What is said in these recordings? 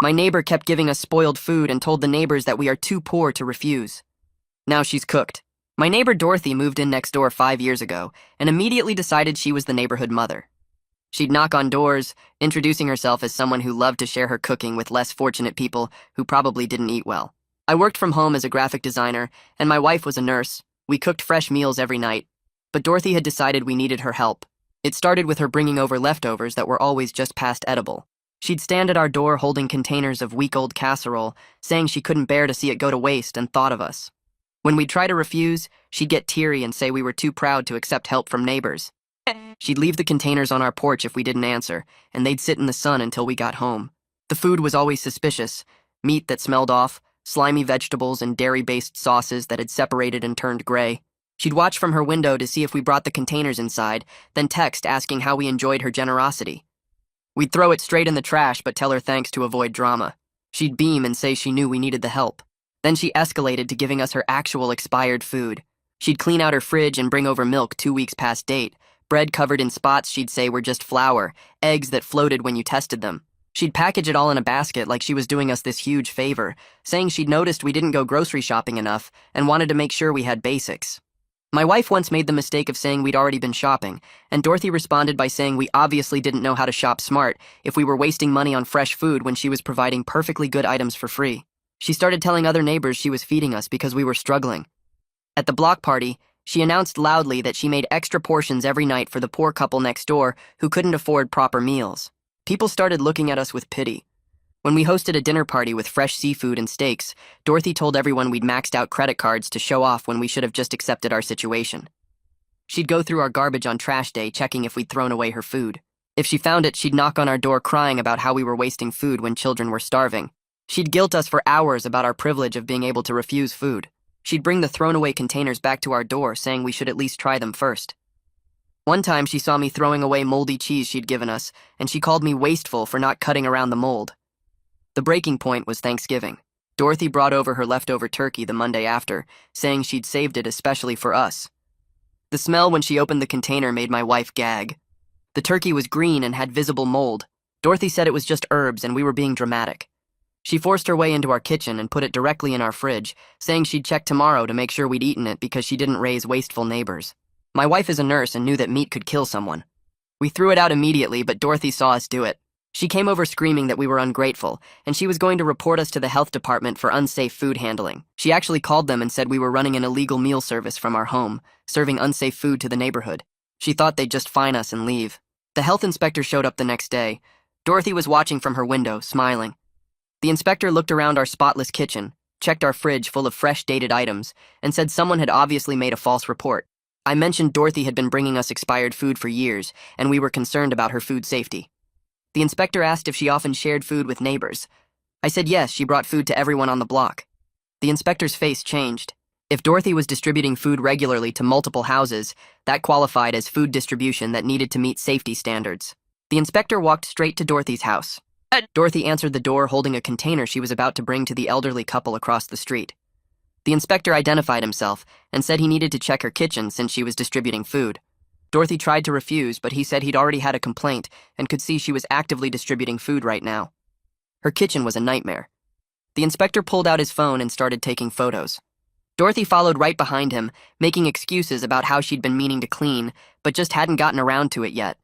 My neighbor kept giving us spoiled food and told the neighbors that we are too poor to refuse. Now she's cooked. My neighbor Dorothy moved in next door 5 years ago and immediately decided she was the neighborhood mother. She'd knock on doors, introducing herself as someone who loved to share her cooking with less fortunate people who probably didn't eat well. I worked from home as a graphic designer, and my wife was a nurse. We cooked fresh meals every night. But Dorothy had decided we needed her help. It started with her bringing over leftovers that were always just past edible. She'd stand at our door holding containers of week-old casserole, saying she couldn't bear to see it go to waste and thought of us. When we'd try to refuse, she'd get teary and say we were too proud to accept help from neighbors. She'd leave the containers on our porch if we didn't answer, and they'd sit in the sun until we got home. The food was always suspicious: meat that smelled off, slimy vegetables, and dairy-based sauces that had separated and turned gray. She'd watch from her window to see if we brought the containers inside, then text asking how we enjoyed her generosity. We'd throw it straight in the trash but tell her thanks to avoid drama. She'd beam and say she knew we needed the help. Then she escalated to giving us her actual expired food. She'd clean out her fridge and bring over milk 2 weeks past date, bread covered in spots she'd say were just flour, eggs that floated when you tested them. She'd package it all in a basket like she was doing us this huge favor, saying she'd noticed we didn't go grocery shopping enough and wanted to make sure we had basics. My wife once made the mistake of saying we'd already been shopping, and Dorothy responded by saying we obviously didn't know how to shop smart if we were wasting money on fresh food when she was providing perfectly good items for free. She started telling other neighbors she was feeding us because we were struggling. At the block party, she announced loudly that she made extra portions every night for the poor couple next door who couldn't afford proper meals. People started looking at us with pity. When we hosted a dinner party with fresh seafood and steaks, Dorothy told everyone we'd maxed out credit cards to show off when we should have just accepted our situation. She'd go through our garbage on trash day checking if we'd thrown away her food. If she found it, she'd knock on our door crying about how we were wasting food when children were starving. She'd guilt us for hours about our privilege of being able to refuse food. She'd bring the thrown-away containers back to our door, saying we should at least try them first. One time she saw me throwing away moldy cheese she'd given us, and she called me wasteful for not cutting around the mold. The breaking point was Thanksgiving. Dorothy brought over her leftover turkey the Monday after, saying she'd saved it especially for us. The smell when she opened the container made my wife gag. The turkey was green and had visible mold. Dorothy said it was just herbs and we were being dramatic. She forced her way into our kitchen and put it directly in our fridge, saying she'd check tomorrow to make sure we'd eaten it because she didn't raise wasteful neighbors. My wife is a nurse and knew that meat could kill someone. We threw it out immediately, but Dorothy saw us do it. She came over screaming that we were ungrateful, and she was going to report us to the health department for unsafe food handling. She actually called them and said we were running an illegal meal service from our home, serving unsafe food to the neighborhood. She thought they'd just fine us and leave. The health inspector showed up the next day. Dorothy was watching from her window, smiling. The inspector looked around our spotless kitchen, checked our fridge full of fresh dated items, and said someone had obviously made a false report. I mentioned Dorothy had been bringing us expired food for years, and we were concerned about her food safety. The inspector asked if she often shared food with neighbors. I said yes, she brought food to everyone on the block. The inspector's face changed. If Dorothy was distributing food regularly to multiple houses, that qualified as food distribution that needed to meet safety standards. The inspector walked straight to Dorothy's house. Dorothy answered the door holding a container she was about to bring to the elderly couple across the street. The inspector identified himself and said he needed to check her kitchen since she was distributing food. Dorothy tried to refuse, but he said he'd already had a complaint and could see she was actively distributing food right now. Her kitchen was a nightmare. The inspector pulled out his phone and started taking photos. Dorothy followed right behind him, making excuses about how she'd been meaning to clean, but just hadn't gotten around to it yet.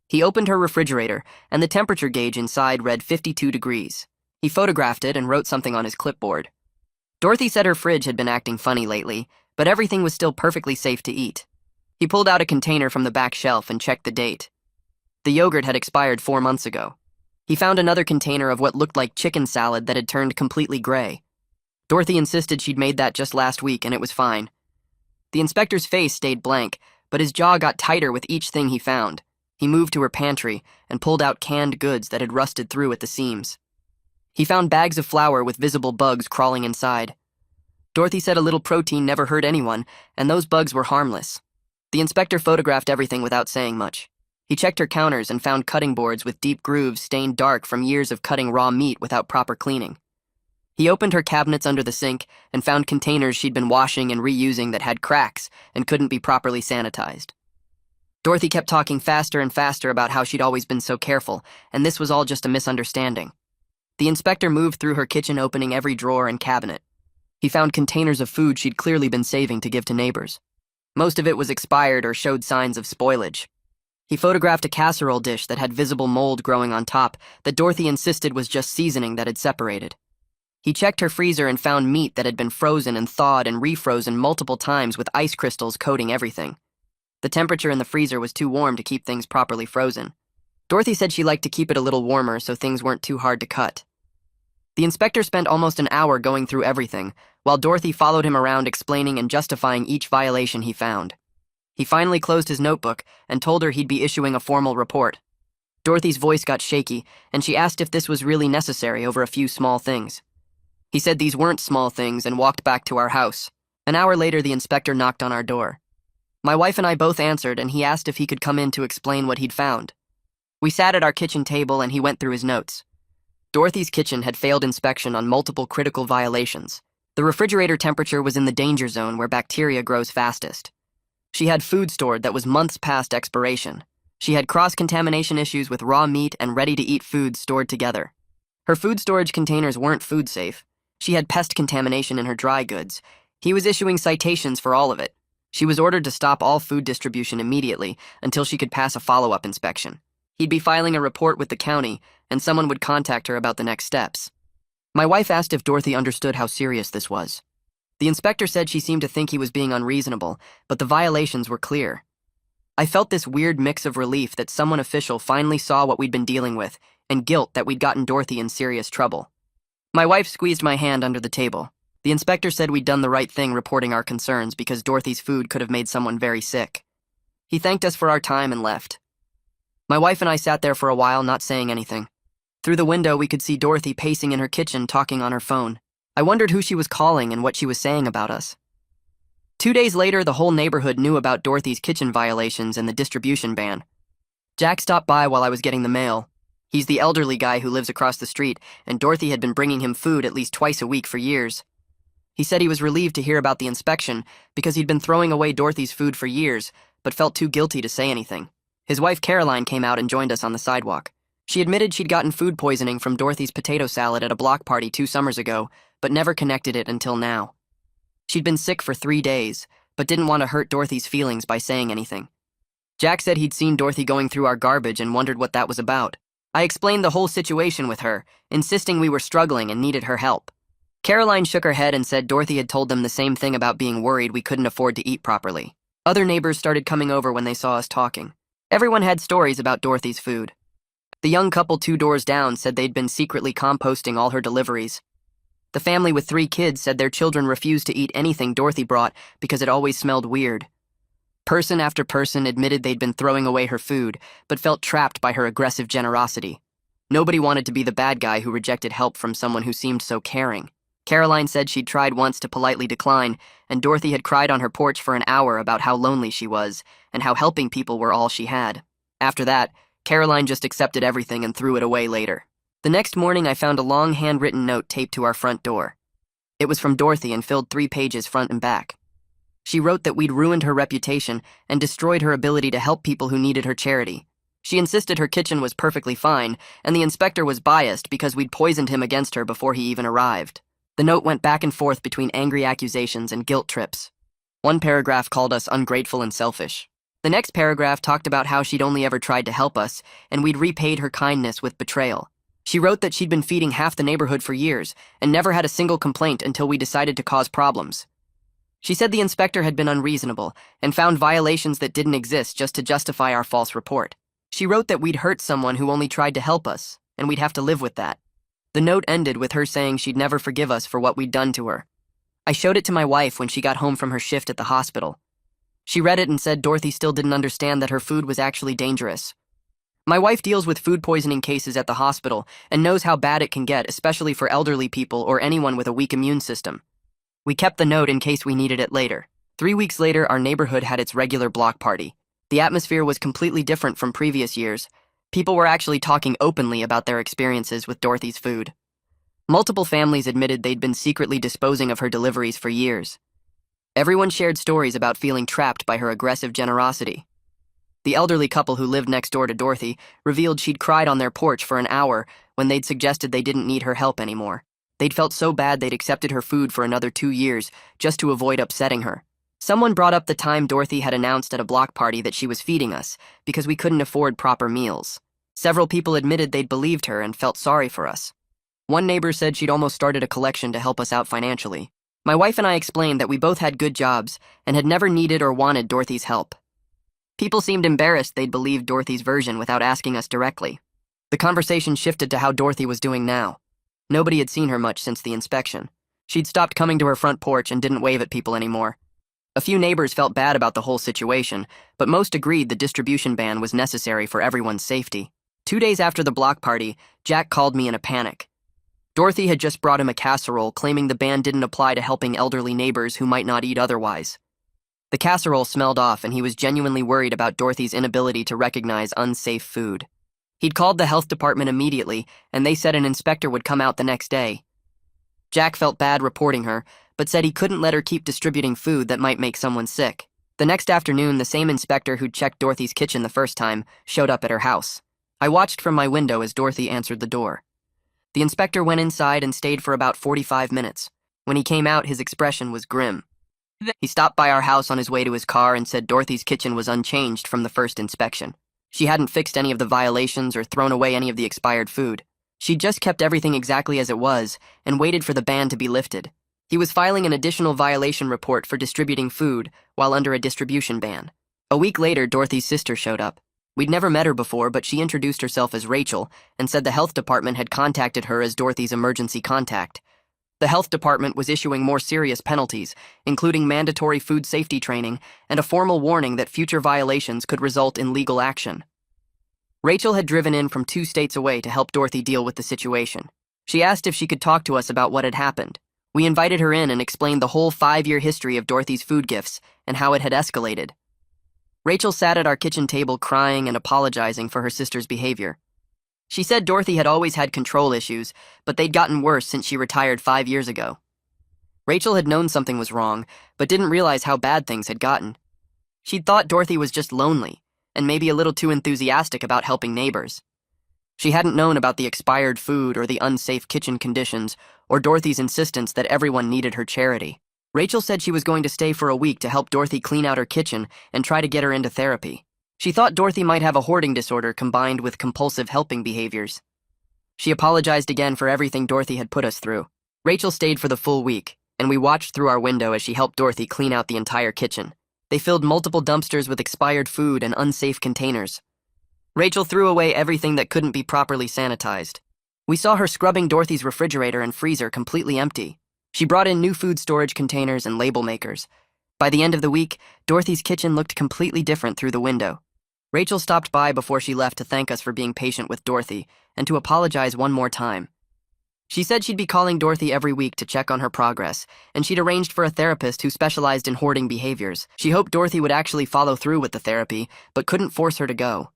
He opened her refrigerator, and the temperature gauge inside read 52 degrees. He photographed it and wrote something on his clipboard. Dorothy said her fridge had been acting funny lately, but everything was still perfectly safe to eat. He pulled out a container from the back shelf and checked the date. The yogurt had expired 4 months ago. He found another container of what looked like chicken salad that had turned completely gray. Dorothy insisted she'd made that just last week and it was fine. The inspector's face stayed blank, but his jaw got tighter with each thing he found. He moved to her pantry and pulled out canned goods that had rusted through at the seams. He found bags of flour with visible bugs crawling inside. Dorothy said a little protein never hurt anyone, and those bugs were harmless. The inspector photographed everything without saying much. He checked her counters and found cutting boards with deep grooves stained dark from years of cutting raw meat without proper cleaning. He opened her cabinets under the sink and found containers she'd been washing and reusing that had cracks and couldn't be properly sanitized. Dorothy kept talking faster and faster about how she'd always been so careful, and this was all just a misunderstanding. The inspector moved through her kitchen, opening every drawer and cabinet. He found containers of food she'd clearly been saving to give to neighbors. Most of it was expired or showed signs of spoilage. He photographed a casserole dish that had visible mold growing on top that Dorothy insisted was just seasoning that had separated. He checked her freezer and found meat that had been frozen and thawed and refrozen multiple times with ice crystals coating everything. The temperature in the freezer was too warm to keep things properly frozen. Dorothy said she liked to keep it a little warmer so things weren't too hard to cut. The inspector spent almost an hour going through everything, while Dorothy followed him around explaining and justifying each violation he found. He finally closed his notebook and told her he'd be issuing a formal report. Dorothy's voice got shaky, and she asked if this was really necessary over a few small things. He said these weren't small things and walked back to our house. An hour later, the inspector knocked on our door. My wife and I both answered, and he asked if he could come in to explain what he'd found. We sat at our kitchen table and he went through his notes. Dorothy's kitchen had failed inspection on multiple critical violations. The refrigerator temperature was in the danger zone where bacteria grows fastest. She had food stored that was months past expiration. She had cross-contamination issues with raw meat and ready-to-eat foods stored together. Her food storage containers weren't food safe. She had pest contamination in her dry goods. He was issuing citations for all of it. She was ordered to stop all food distribution immediately until she could pass a follow-up inspection. He'd be filing a report with the county, and someone would contact her about the next steps. My wife asked if Dorothy understood how serious this was. The inspector said she seemed to think he was being unreasonable, but the violations were clear. I felt this weird mix of relief that someone official finally saw what we'd been dealing with, and guilt that we'd gotten Dorothy in serious trouble. My wife squeezed my hand under the table. The inspector said we'd done the right thing reporting our concerns because Dorothy's food could have made someone very sick. He thanked us for our time and left. My wife and I sat there for a while, not saying anything. Through the window, we could see Dorothy pacing in her kitchen, talking on her phone. I wondered who she was calling and what she was saying about us. 2 days later, the whole neighborhood knew about Dorothy's kitchen violations and the distribution ban. Jack stopped by while I was getting the mail. He's the elderly guy who lives across the street, and Dorothy had been bringing him food at least twice a week for years. He said he was relieved to hear about the inspection because he'd been throwing away Dorothy's food for years, but felt too guilty to say anything. His wife Caroline came out and joined us on the sidewalk. She admitted she'd gotten food poisoning from Dorothy's potato salad at a block party 2 summers ago, but never connected it until now. She'd been sick for 3 days, but didn't want to hurt Dorothy's feelings by saying anything. Jack said he'd seen Dorothy going through our garbage and wondered what that was about. I explained the whole situation with her, insisting we were struggling and needed her help. Caroline shook her head and said Dorothy had told them the same thing about being worried we couldn't afford to eat properly. Other neighbors started coming over when they saw us talking. Everyone had stories about Dorothy's food. The young couple 2 doors down said they'd been secretly composting all her deliveries. The family with 3 kids said their children refused to eat anything Dorothy brought because it always smelled weird. Person after person admitted they'd been throwing away her food, but felt trapped by her aggressive generosity. Nobody wanted to be the bad guy who rejected help from someone who seemed so caring. Caroline said she'd tried once to politely decline, and Dorothy had cried on her porch for an hour about how lonely she was, and how helping people were all she had. After that, Caroline just accepted everything and threw it away later. The next morning, I found a long handwritten note taped to our front door. It was from Dorothy and filled 3 pages front and back. She wrote that we'd ruined her reputation and destroyed her ability to help people who needed her charity. She insisted her kitchen was perfectly fine, and the inspector was biased because we'd poisoned him against her before he even arrived. The note went back and forth between angry accusations and guilt trips. One paragraph called us ungrateful and selfish. The next paragraph talked about how she'd only ever tried to help us, and we'd repaid her kindness with betrayal. She wrote that she'd been feeding half the neighborhood for years and never had a single complaint until we decided to cause problems. She said the inspector had been unreasonable and found violations that didn't exist just to justify our false report. She wrote that we'd hurt someone who only tried to help us, and we'd have to live with that. The note ended with her saying she'd never forgive us for what we'd done to her. I showed it to my wife when she got home from her shift at the hospital. She read it and said Dorothy still didn't understand that her food was actually dangerous. My wife deals with food poisoning cases at the hospital and knows how bad it can get, especially for elderly people or anyone with a weak immune system. We kept the note in case we needed it later. 3 weeks later, our neighborhood had its regular block party. The atmosphere was completely different from previous years. People were actually talking openly about their experiences with Dorothy's food. Multiple families admitted they'd been secretly disposing of her deliveries for years. Everyone shared stories about feeling trapped by her aggressive generosity. The elderly couple who lived next door to Dorothy revealed she'd cried on their porch for an hour when they'd suggested they didn't need her help anymore. They'd felt so bad they'd accepted her food for another 2 years just to avoid upsetting her. Someone brought up the time Dorothy had announced at a block party that she was feeding us because we couldn't afford proper meals. Several people admitted they'd believed her and felt sorry for us. One neighbor said she'd almost started a collection to help us out financially. My wife and I explained that we both had good jobs and had never needed or wanted Dorothy's help. People seemed embarrassed they'd believed Dorothy's version without asking us directly. The conversation shifted to how Dorothy was doing now. Nobody had seen her much since the inspection. She'd stopped coming to her front porch and didn't wave at people anymore. A few neighbors felt bad about the whole situation, but most agreed the distribution ban was necessary for everyone's safety. 2 days after the block party, Jack called me in a panic. Dorothy had just brought him a casserole, claiming the ban didn't apply to helping elderly neighbors who might not eat otherwise. The casserole smelled off, and he was genuinely worried about Dorothy's inability to recognize unsafe food. He'd called the health department immediately, and they said an inspector would come out the next day. Jack felt bad reporting her, but said he couldn't let her keep distributing food that might make someone sick. The next afternoon, the same inspector who'd checked Dorothy's kitchen the first time showed up at her house. I watched from my window as Dorothy answered the door. The inspector went inside and stayed for about 45 minutes. When he came out, his expression was grim. He stopped by our house on his way to his car and said Dorothy's kitchen was unchanged from the first inspection. She hadn't fixed any of the violations or thrown away any of the expired food. She'd just kept everything exactly as it was and waited for the ban to be lifted. He was filing an additional violation report for distributing food while under a distribution ban. A week later, Dorothy's sister showed up. We'd never met her before, but she introduced herself as Rachel and said the health department had contacted her as Dorothy's emergency contact. The health department was issuing more serious penalties, including mandatory food safety training and a formal warning that future violations could result in legal action. Rachel had driven in from 2 states away to help Dorothy deal with the situation. She asked if she could talk to us about what had happened. We invited her in and explained the whole 5-year history of Dorothy's food gifts and how it had escalated. Rachel sat at our kitchen table crying and apologizing for her sister's behavior. She said Dorothy had always had control issues, but they'd gotten worse since she retired 5 years ago. Rachel had known something was wrong, but didn't realize how bad things had gotten. She'd thought Dorothy was just lonely, and maybe a little too enthusiastic about helping neighbors. She hadn't known about the expired food or the unsafe kitchen conditions, or Dorothy's insistence that everyone needed her charity. Rachel said she was going to stay for a week to help Dorothy clean out her kitchen and try to get her into therapy. She thought Dorothy might have a hoarding disorder combined with compulsive helping behaviors. She apologized again for everything Dorothy had put us through. Rachel stayed for the full week, and we watched through our window as she helped Dorothy clean out the entire kitchen. They filled multiple dumpsters with expired food and unsafe containers. Rachel threw away everything that couldn't be properly sanitized. We saw her scrubbing Dorothy's refrigerator and freezer completely empty. She brought in new food storage containers and label makers. By the end of the week, Dorothy's kitchen looked completely different through the window. Rachel stopped by before she left to thank us for being patient with Dorothy and to apologize one more time. She said she'd be calling Dorothy every week to check on her progress, and she'd arranged for a therapist who specialized in hoarding behaviors. She hoped Dorothy would actually follow through with the therapy, but couldn't force her to go.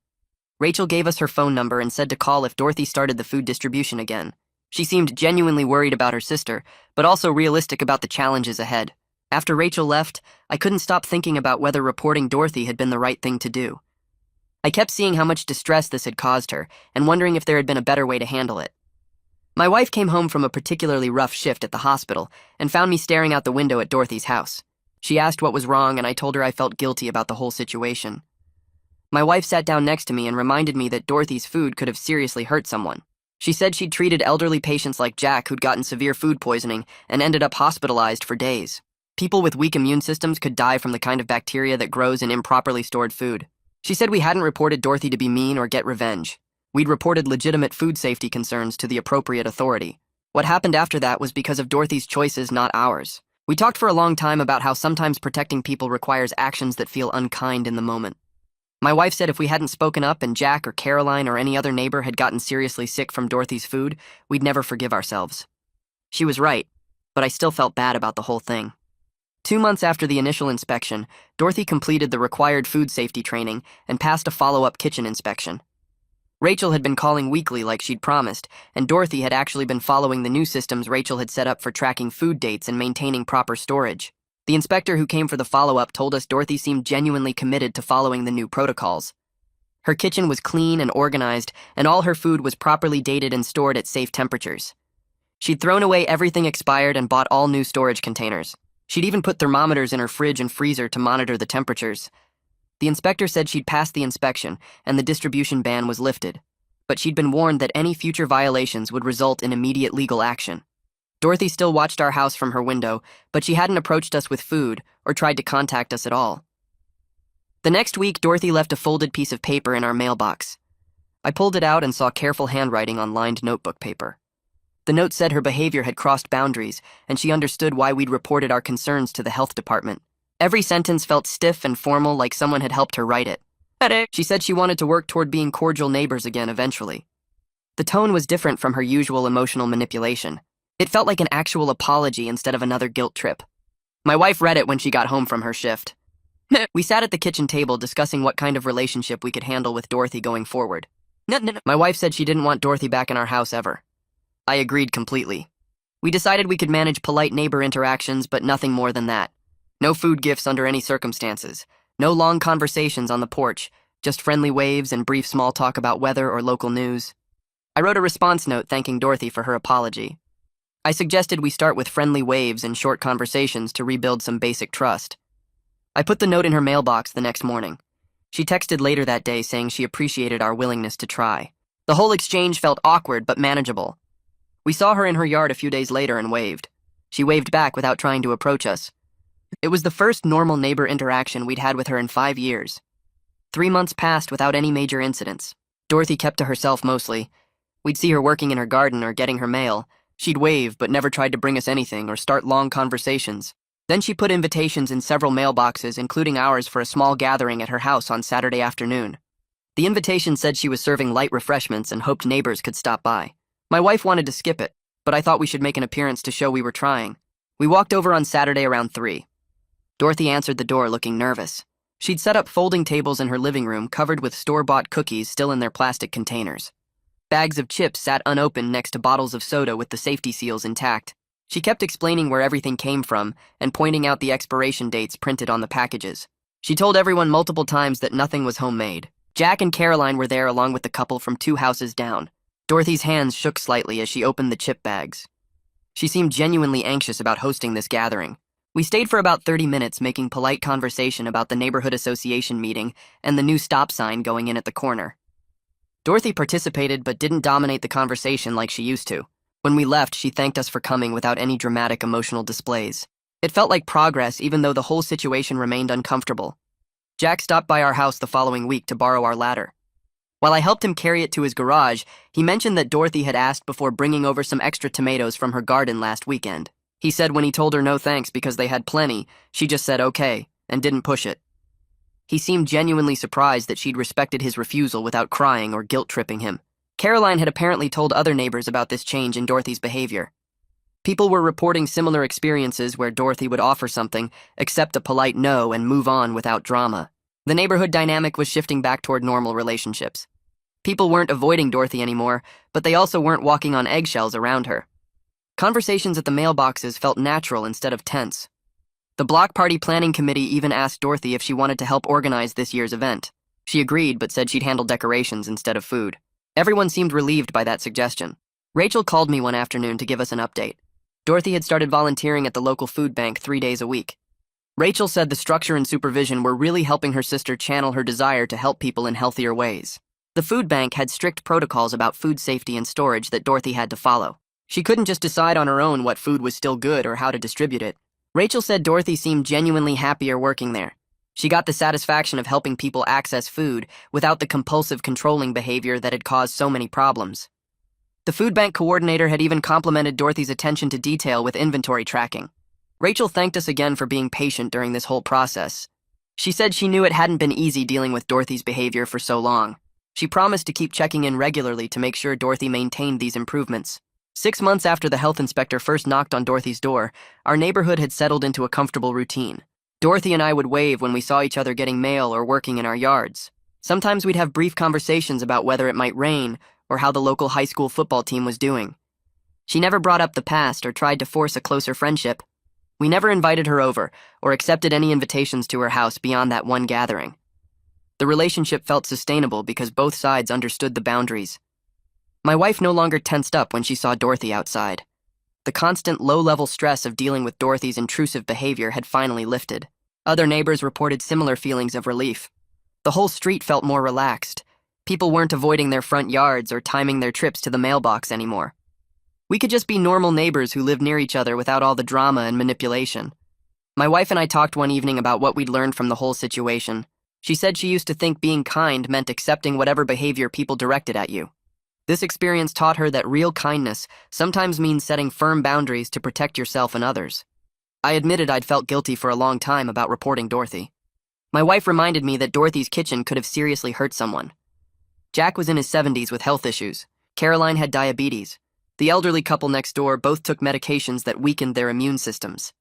Rachel gave us her phone number and said to call if Dorothy started the food distribution again. She seemed genuinely worried about her sister, but also realistic about the challenges ahead. After Rachel left, I couldn't stop thinking about whether reporting Dorothy had been the right thing to do. I kept seeing how much distress this had caused her, and wondering if there had been a better way to handle it. My wife came home from a particularly rough shift at the hospital and found me staring out the window at Dorothy's house. She asked what was wrong, and I told her I felt guilty about the whole situation. My wife sat down next to me and reminded me that Dorothy's food could have seriously hurt someone. She said she'd treated elderly patients like Jack who'd gotten severe food poisoning and ended up hospitalized for days. People with weak immune systems could die from the kind of bacteria that grows in improperly stored food. She said we hadn't reported Dorothy to be mean or get revenge. We'd reported legitimate food safety concerns to the appropriate authority. What happened after that was because of Dorothy's choices, not ours. We talked for a long time about how sometimes protecting people requires actions that feel unkind in the moment. My wife said if we hadn't spoken up and Jack or Caroline or any other neighbor had gotten seriously sick from Dorothy's food, we'd never forgive ourselves. She was right, but I still felt bad about the whole thing. 2 months after the initial inspection, Dorothy completed the required food safety training and passed a follow-up kitchen inspection. Rachel had been calling weekly like she'd promised, and Dorothy had actually been following the new systems Rachel had set up for tracking food dates and maintaining proper storage. The inspector who came for the follow-up told us Dorothy seemed genuinely committed to following the new protocols. Her kitchen was clean and organized, and all her food was properly dated and stored at safe temperatures. She'd thrown away everything expired and bought all new storage containers. She'd even put thermometers in her fridge and freezer to monitor the temperatures. The inspector said she'd passed the inspection and the distribution ban was lifted, but she'd been warned that any future violations would result in immediate legal action. Dorothy still watched our house from her window, but she hadn't approached us with food or tried to contact us at all. The next week, Dorothy left a folded piece of paper in our mailbox. I pulled it out and saw careful handwriting on lined notebook paper. The note said her behavior had crossed boundaries, and she understood why we'd reported our concerns to the health department. Every sentence felt stiff and formal, like someone had helped her write it. She said she wanted to work toward being cordial neighbors again eventually. The tone was different from her usual emotional manipulation. It felt like an actual apology instead of another guilt trip. My wife read it when she got home from her shift. We sat at the kitchen table discussing what kind of relationship we could handle with Dorothy going forward. My wife said she didn't want Dorothy back in our house ever. I agreed completely. We decided we could manage polite neighbor interactions, but nothing more than that. No food gifts under any circumstances. No long conversations on the porch, just friendly waves and brief small talk about weather or local news. I wrote a response note thanking Dorothy for her apology. I suggested we start with friendly waves and short conversations to rebuild some basic trust. I put the note in her mailbox the next morning. She texted later that day saying she appreciated our willingness to try. The whole exchange felt awkward but manageable. We saw her in her yard a few days later and waved. She waved back without trying to approach us. It was the first normal neighbor interaction we'd had with her in 5 years. 3 months passed without any major incidents. Dorothy kept to herself mostly. We'd see her working in her garden or getting her mail. She'd wave but never tried to bring us anything or start long conversations. Then she put invitations in several mailboxes, including ours, for a small gathering at her house on Saturday afternoon. The invitation said she was serving light refreshments and hoped neighbors could stop by. My wife wanted to skip it, but I thought we should make an appearance to show we were trying. We walked over on Saturday around 3. Dorothy answered the door looking nervous. She'd set up folding tables in her living room covered with store-bought cookies still in their plastic containers. Bags of chips sat unopened next to bottles of soda with the safety seals intact. She kept explaining where everything came from and pointing out the expiration dates printed on the packages. She told everyone multiple times that nothing was homemade. Jack and Caroline were there along with the couple from 2 houses down. Dorothy's hands shook slightly as she opened the chip bags. She seemed genuinely anxious about hosting this gathering. We stayed for about 30 minutes making polite conversation about the neighborhood association meeting and the new stop sign going in at the corner. Dorothy participated but didn't dominate the conversation like she used to. When we left, she thanked us for coming without any dramatic emotional displays. It felt like progress even though the whole situation remained uncomfortable. Jack stopped by our house the following week to borrow our ladder. While I helped him carry it to his garage, he mentioned that Dorothy had asked before bringing over some extra tomatoes from her garden last weekend. He said when he told her no thanks because they had plenty, she just said okay and didn't push it. He seemed genuinely surprised that she'd respected his refusal without crying or guilt-tripping him. Caroline had apparently told other neighbors about this change in Dorothy's behavior. People were reporting similar experiences where Dorothy would offer something, accept a polite no, and move on without drama. The neighborhood dynamic was shifting back toward normal relationships. People weren't avoiding Dorothy anymore, but they also weren't walking on eggshells around her. Conversations at the mailboxes felt natural instead of tense. The block party planning committee even asked Dorothy if she wanted to help organize this year's event. She agreed, but said she'd handle decorations instead of food. Everyone seemed relieved by that suggestion. Rachel called me one afternoon to give us an update. Dorothy had started volunteering at the local food bank 3 days a week. Rachel said the structure and supervision were really helping her sister channel her desire to help people in healthier ways. The food bank had strict protocols about food safety and storage that Dorothy had to follow. She couldn't just decide on her own what food was still good or how to distribute it. Rachel said Dorothy seemed genuinely happier working there. She got the satisfaction of helping people access food without the compulsive controlling behavior that had caused so many problems. The food bank coordinator had even complimented Dorothy's attention to detail with inventory tracking. Rachel thanked us again for being patient during this whole process. She said she knew it hadn't been easy dealing with Dorothy's behavior for so long. She promised to keep checking in regularly to make sure Dorothy maintained these improvements. 6 months after the health inspector first knocked on Dorothy's door, our neighborhood had settled into a comfortable routine. Dorothy and I would wave when we saw each other getting mail or working in our yards. Sometimes we'd have brief conversations about whether it might rain or how the local high school football team was doing. She never brought up the past or tried to force a closer friendship. We never invited her over or accepted any invitations to her house beyond that one gathering. The relationship felt sustainable because both sides understood the boundaries. My wife no longer tensed up when she saw Dorothy outside. The constant low-level stress of dealing with Dorothy's intrusive behavior had finally lifted. Other neighbors reported similar feelings of relief. The whole street felt more relaxed. People weren't avoiding their front yards or timing their trips to the mailbox anymore. We could just be normal neighbors who lived near each other without all the drama and manipulation. My wife and I talked one evening about what we'd learned from the whole situation. She said she used to think being kind meant accepting whatever behavior people directed at you. This experience taught her that real kindness sometimes means setting firm boundaries to protect yourself and others. I admitted I'd felt guilty for a long time about reporting Dorothy. My wife reminded me that Dorothy's kitchen could have seriously hurt someone. Jack was in his 70s with health issues. Caroline had diabetes. The elderly couple next door both took medications that weakened their immune systems.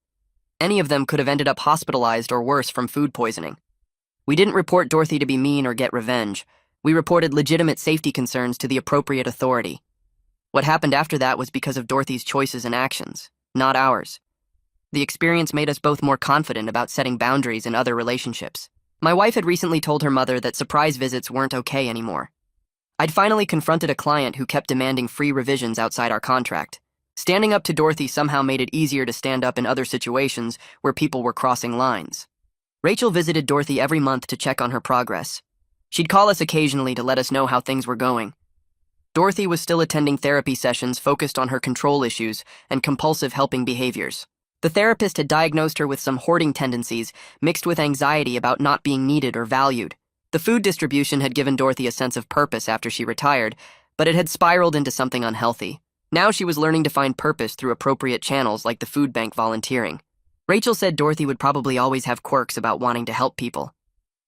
Any of them could have ended up hospitalized or worse from food poisoning. We didn't report Dorothy to be mean or get revenge. We reported legitimate safety concerns to the appropriate authority. What happened after that was because of Dorothy's choices and actions, not ours. The experience made us both more confident about setting boundaries in other relationships. My wife had recently told her mother that surprise visits weren't okay anymore. I'd finally confronted a client who kept demanding free revisions outside our contract. Standing up to Dorothy somehow made it easier to stand up in other situations where people were crossing lines. Rachel visited Dorothy every month to check on her progress. She'd call us occasionally to let us know how things were going. Dorothy was still attending therapy sessions focused on her control issues and compulsive helping behaviors. The therapist had diagnosed her with some hoarding tendencies mixed with anxiety about not being needed or valued. The food distribution had given Dorothy a sense of purpose after she retired, but it had spiraled into something unhealthy. Now she was learning to find purpose through appropriate channels like the food bank volunteering. Rachel said Dorothy would probably always have quirks about wanting to help people.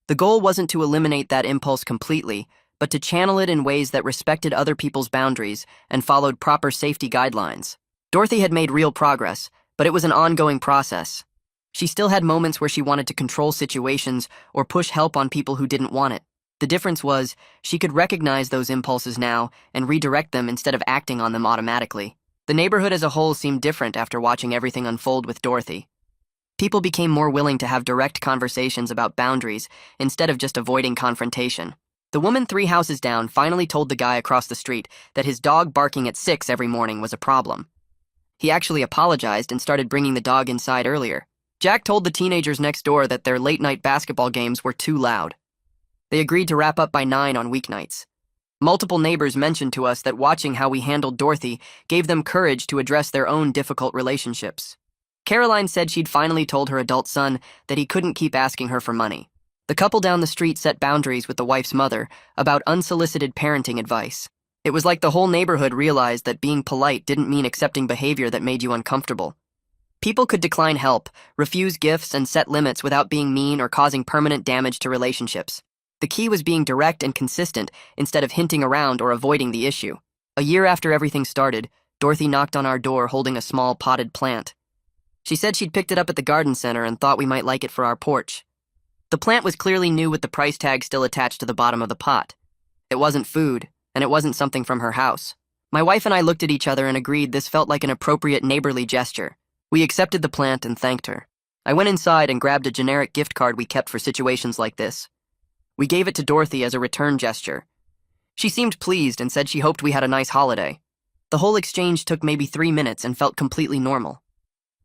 The goal wasn't to eliminate that impulse completely, but to channel it in ways that respected other people's boundaries and followed proper safety guidelines. Dorothy had made real progress, but it was an ongoing process. She still had moments where she wanted to control situations or push help on people who didn't want it. The difference was, she could recognize those impulses now and redirect them instead of acting on them automatically. The neighborhood as a whole seemed different after watching everything unfold with Dorothy. People became more willing to have direct conversations about boundaries instead of just avoiding confrontation. The woman 3 houses down finally told the guy across the street that his dog barking at 6 every morning was a problem. He actually apologized and started bringing the dog inside earlier. Jack told the teenagers next door that their late-night basketball games were too loud. They agreed to wrap up by 9 on weeknights. Multiple neighbors mentioned to us that watching how we handled Dorothy gave them courage to address their own difficult relationships. Caroline said she'd finally told her adult son that he couldn't keep asking her for money. The couple down the street set boundaries with the wife's mother about unsolicited parenting advice. It was like the whole neighborhood realized that being polite didn't mean accepting behavior that made you uncomfortable. People could decline help, refuse gifts, and set limits without being mean or causing permanent damage to relationships. The key was being direct and consistent instead of hinting around or avoiding the issue. A year after everything started, Dorothy knocked on our door holding a small potted plant. She said she'd picked it up at the garden center and thought we might like it for our porch. The plant was clearly new with the price tag still attached to the bottom of the pot. It wasn't food, and it wasn't something from her house. My wife and I looked at each other and agreed this felt like an appropriate neighborly gesture. We accepted the plant and thanked her. I went inside and grabbed a generic gift card we kept for situations like this. We gave it to Dorothy as a return gesture. She seemed pleased and said she hoped we had a nice holiday. The whole exchange took maybe 3 minutes and felt completely normal.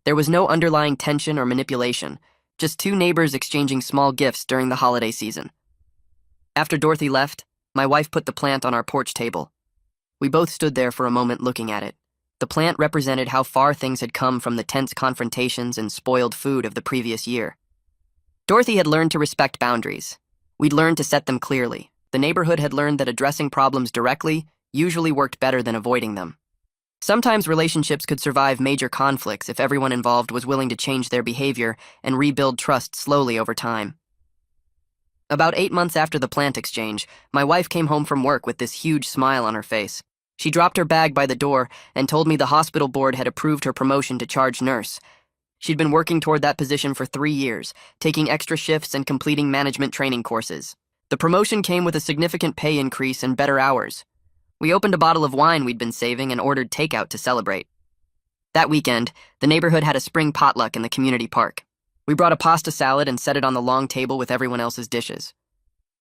There was no underlying tension or manipulation, just 2 neighbors exchanging small gifts during the holiday season. After Dorothy left, my wife put the plant on our porch table. We both stood there for a moment looking at it. The plant represented how far things had come from the tense confrontations and spoiled food of the previous year. Dorothy had learned to respect boundaries. We'd learned to set them clearly. The neighborhood had learned that addressing problems directly usually worked better than avoiding them. Sometimes relationships could survive major conflicts if everyone involved was willing to change their behavior and rebuild trust slowly over time. About 8 months after the plant exchange, my wife came home from work with this huge smile on her face. She dropped her bag by the door and told me the hospital board had approved her promotion to charge nurse. She'd been working toward that position for 3 years, taking extra shifts and completing management training courses. The promotion came with a significant pay increase and better hours. We opened a bottle of wine we'd been saving and ordered takeout to celebrate. That weekend, the neighborhood had a spring potluck in the community park. We brought a pasta salad and set it on the long table with everyone else's dishes.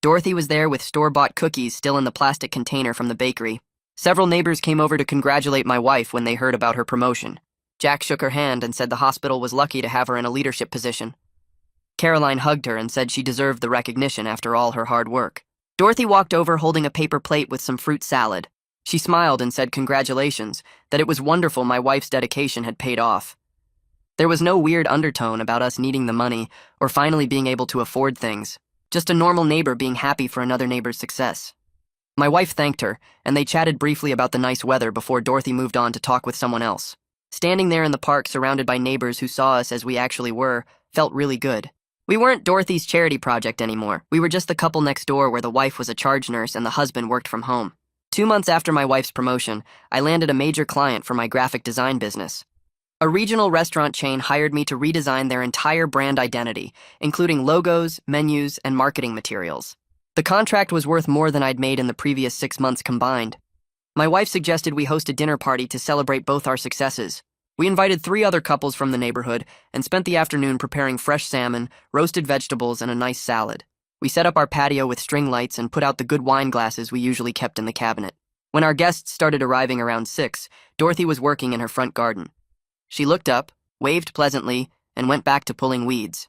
Dorothy was there with store-bought cookies still in the plastic container from the bakery. Several neighbors came over to congratulate my wife when they heard about her promotion. Jack shook her hand and said the hospital was lucky to have her in a leadership position. Caroline hugged her and said she deserved the recognition after all her hard work. Dorothy walked over holding a paper plate with some fruit salad. She smiled and said congratulations, that it was wonderful my wife's dedication had paid off. There was no weird undertone about us needing the money or finally being able to afford things, just a normal neighbor being happy for another neighbor's success. My wife thanked her, and they chatted briefly about the nice weather before Dorothy moved on to talk with someone else. Standing there in the park surrounded by neighbors who saw us as we actually were felt really good. We weren't Dorothy's charity project anymore. We were just the couple next door where the wife was a charge nurse and the husband worked from home. 2 months after my wife's promotion, I landed a major client for my graphic design business. A regional restaurant chain hired me to redesign their entire brand identity, including logos, menus, and marketing materials. The contract was worth more than I'd made in the previous 6 months combined. My wife suggested we host a dinner party to celebrate both our successes. We invited 3 other couples from the neighborhood and spent the afternoon preparing fresh salmon, roasted vegetables, and a nice salad. We set up our patio with string lights and put out the good wine glasses we usually kept in the cabinet. When our guests started arriving around 6, Dorothy was working in her front garden. She looked up, waved pleasantly, and went back to pulling weeds.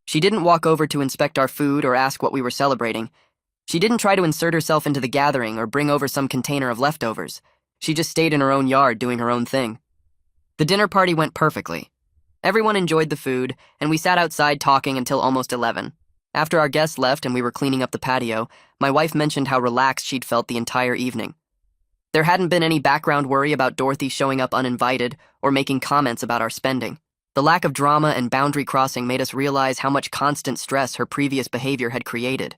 She didn't walk over to inspect our food or ask what we were celebrating. She didn't try to insert herself into the gathering or bring over some container of leftovers. She just stayed in her own yard doing her own thing. The dinner party went perfectly. Everyone enjoyed the food, and we sat outside talking until almost 11. After our guests left and we were cleaning up the patio, my wife mentioned how relaxed she'd felt the entire evening. There hadn't been any background worry about Dorothy showing up uninvited or making comments about our spending. The lack of drama and boundary crossing made us realize how much constant stress her previous behavior had created.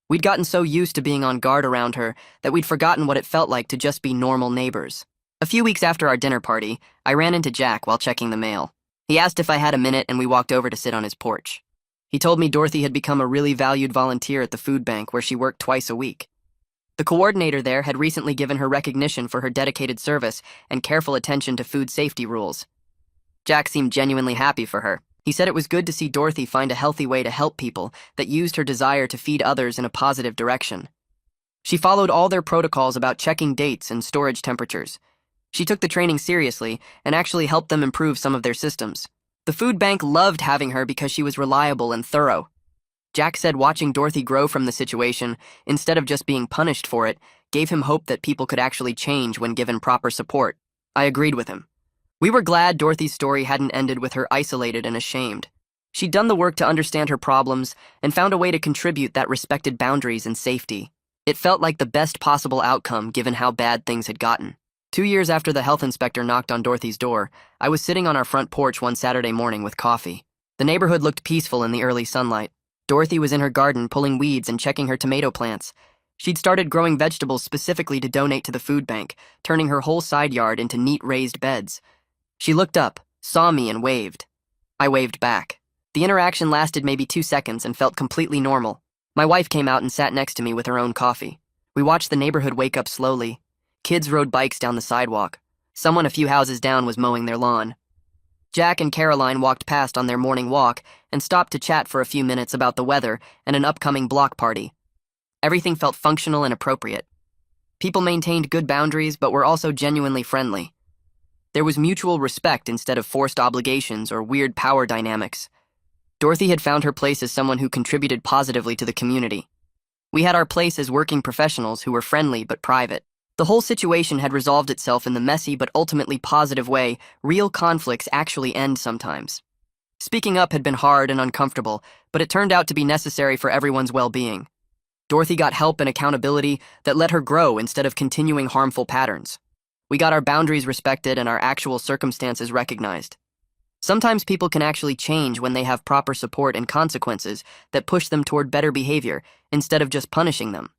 We'd gotten so used to being on guard around her that we'd forgotten what it felt like to just be normal neighbors. A few weeks after our dinner party, I ran into Jack while checking the mail. He asked if I had a minute and we walked over to sit on his porch. He told me Dorothy had become a really valued volunteer at the food bank where she worked twice a week. The coordinator there had recently given her recognition for her dedicated service and careful attention to food safety rules. Jack seemed genuinely happy for her. He said it was good to see Dorothy find a healthy way to help people that used her desire to feed others in a positive direction. She followed all their protocols about checking dates and storage temperatures. She took the training seriously and actually helped them improve some of their systems. The food bank loved having her because she was reliable and thorough. Jack said watching Dorothy grow from the situation, instead of just being punished for it, gave him hope that people could actually change when given proper support. I agreed with him. We were glad Dorothy's story hadn't ended with her isolated and ashamed. She'd done the work to understand her problems and found a way to contribute that respected boundaries and safety. It felt like the best possible outcome given how bad things had gotten. 2 years after the health inspector knocked on Dorothy's door, I was sitting on our front porch one Saturday morning with coffee. The neighborhood looked peaceful in the early sunlight. Dorothy was in her garden pulling weeds and checking her tomato plants. She'd started growing vegetables specifically to donate to the food bank, turning her whole side yard into neat raised beds. She looked up, saw me, and waved. I waved back. The interaction lasted maybe 2 seconds and felt completely normal. My wife came out and sat next to me with her own coffee. We watched the neighborhood wake up slowly. Kids rode bikes down the sidewalk. Someone a few houses down was mowing their lawn. Jack and Caroline walked past on their morning walk and stopped to chat for a few minutes about the weather and an upcoming block party. Everything felt functional and appropriate. People maintained good boundaries but were also genuinely friendly. There was mutual respect instead of forced obligations or weird power dynamics. Dorothy had found her place as someone who contributed positively to the community. We had our place as working professionals who were friendly but private. The whole situation had resolved itself in the messy but ultimately positive way real conflicts actually end sometimes. Speaking up had been hard and uncomfortable, but it turned out to be necessary for everyone's well-being. Dorothy got help and accountability that let her grow instead of continuing harmful patterns. We got our boundaries respected and our actual circumstances recognized. Sometimes people can actually change when they have proper support and consequences that push them toward better behavior instead of just punishing them.